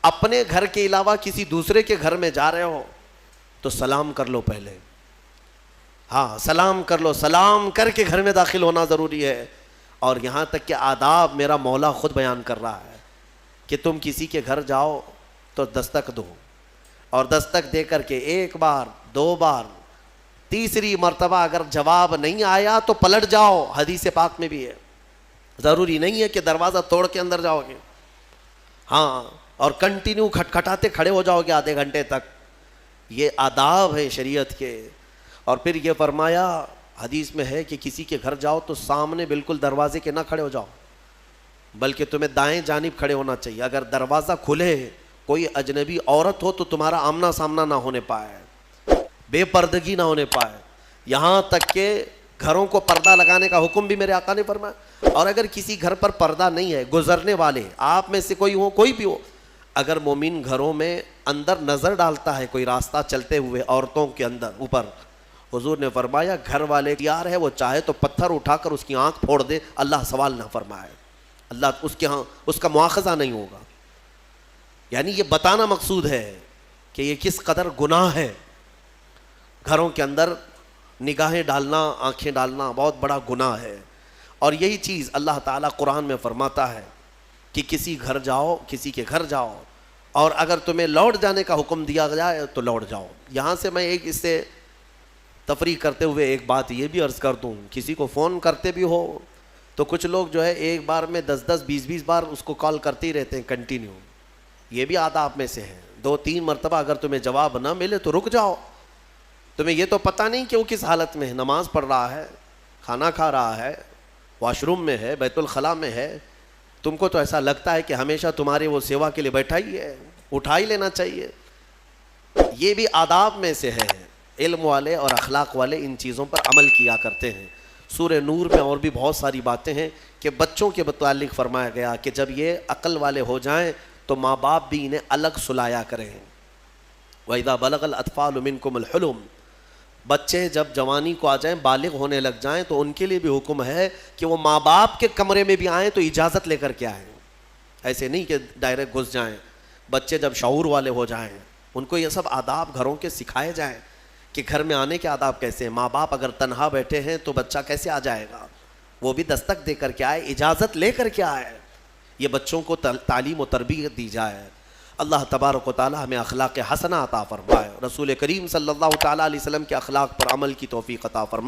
اپنے گھر کے علاوہ کسی دوسرے کے گھر میں جا رہے ہو تو سلام کر لو پہلے. ہاں سلام کر لو, سلام کر کے گھر میں داخل ہونا ضروری ہے. اور یہاں تک کہ آداب میرا مولا خود بیان کر رہا ہے کہ تم کسی کے گھر جاؤ تو دستک دو, اور دستک دے کر کے ایک بار, دو بار, تیسری مرتبہ اگر جواب نہیں آیا تو پلٹ جاؤ. حدیث پاک میں بھی ہے, ضروری نہیں ہے کہ دروازہ توڑ کے اندر جاؤ گے, ہاں اور کنٹینیو کھٹکھٹاتے کھڑے ہو جاؤ گے آدھے گھنٹے تک. یہ آداب ہیں شریعت کے. اور پھر یہ فرمایا حدیث میں ہے کہ کسی کے گھر جاؤ تو سامنے بالکل دروازے کے نہ کھڑے ہو جاؤ, بلکہ تمہیں دائیں جانب کھڑے ہونا چاہیے. اگر دروازہ کھلے, کوئی اجنبی عورت ہو تو تمہارا آمنا سامنا نہ ہونے پائے, بے پردگی نہ ہونے پائے. یہاں تک کہ گھروں کو پردہ لگانے کا حکم بھی میرے آقا نے فرمایا. اور اگر کسی گھر پر پردہ نہیں ہے, گزرنے والے آپ میں سے کوئی ہو, کوئی بھی ہو, اگر مومن گھروں میں اندر نظر ڈالتا ہے کوئی راستہ چلتے ہوئے عورتوں کے اندر اوپر, حضور نے فرمایا گھر والے تیار ہے, وہ چاہے تو پتھر اٹھا کر اس کی آنکھ پھوڑ دے, اللہ سوال نہ فرمائے, اللہ اس کے ہاں اس کا مواخذہ نہیں ہوگا. یعنی یہ بتانا مقصود ہے کہ یہ کس قدر گناہ ہے. گھروں کے اندر نگاہیں ڈالنا, آنکھیں ڈالنا بہت بڑا گناہ ہے. اور یہی چیز اللہ تعالیٰ قرآن میں فرماتا ہے کہ کسی گھر جاؤ, کسی کے گھر جاؤ, اور اگر تمہیں لوٹ جانے کا حکم دیا جائے تو لوٹ جاؤ. یہاں سے میں ایک اس سے تفریح کرتے ہوئے ایک بات یہ بھی عرض کر دوں, کسی کو فون کرتے بھی ہو تو کچھ لوگ جو ہے ایک بار میں 10 20 بار اس کو کال کرتے ہی رہتے ہیں کنٹینیو. یہ بھی آداب میں سے ہے. 2-3 مرتبہ اگر تمہیں جواب نہ ملے تو رک جاؤ. تمہیں یہ تو پتہ نہیں کہ وہ کس حالت میں ہے, نماز پڑھ رہا ہے, کھانا کھا رہا ہے, واش روم میں ہے, بیت الخلاء میں ہے. تم کو تو ایسا لگتا ہے کہ ہمیشہ تمہارے وہ سیوا کے لیے بیٹھا ہی ہے, اٹھا ہی لینا چاہیے. یہ بھی آداب میں سے ہے. علم والے اور اخلاق والے ان چیزوں پر عمل کیا کرتے ہیں. سورہ نور میں اور بھی بہت ساری باتیں ہیں کہ بچوں کے متعلق فرمایا گیا کہ جب یہ عقل والے ہو جائیں تو ماں باپ بھی انہیں الگ سلایا کریں. وَإِذَا بَلَغَ الْأَطْفَالُ مِنْكُمُ الْحُلُمَ, بچے جب جوانی کو آ جائیں, بالغ ہونے لگ جائیں, تو ان کے لیے بھی حکم ہے کہ وہ ماں باپ کے کمرے میں بھی آئیں تو اجازت لے کر کے آئیں. ایسے نہیں کہ ڈائریکٹ گھس جائیں. بچے جب شعور والے ہو جائیں ان کو یہ سب آداب گھروں کے سکھائے جائیں کہ گھر میں آنے کے آداب کیسے ہیں. ماں باپ اگر تنہا بیٹھے ہیں تو بچہ کیسے آ جائے گا, وہ بھی دستک دے کر کے آئے, اجازت لے کر کے آئے. یہ بچوں کو تعلیم و تربیت دی جائے. اللہ تبارک و تعالی ہمیں اخلاق حسنہ عطا فرمائے, رسول کریم صلی اللہ تعالیٰ علیہ وسلم کے اخلاق پر عمل کی توفیق عطا فرمائے.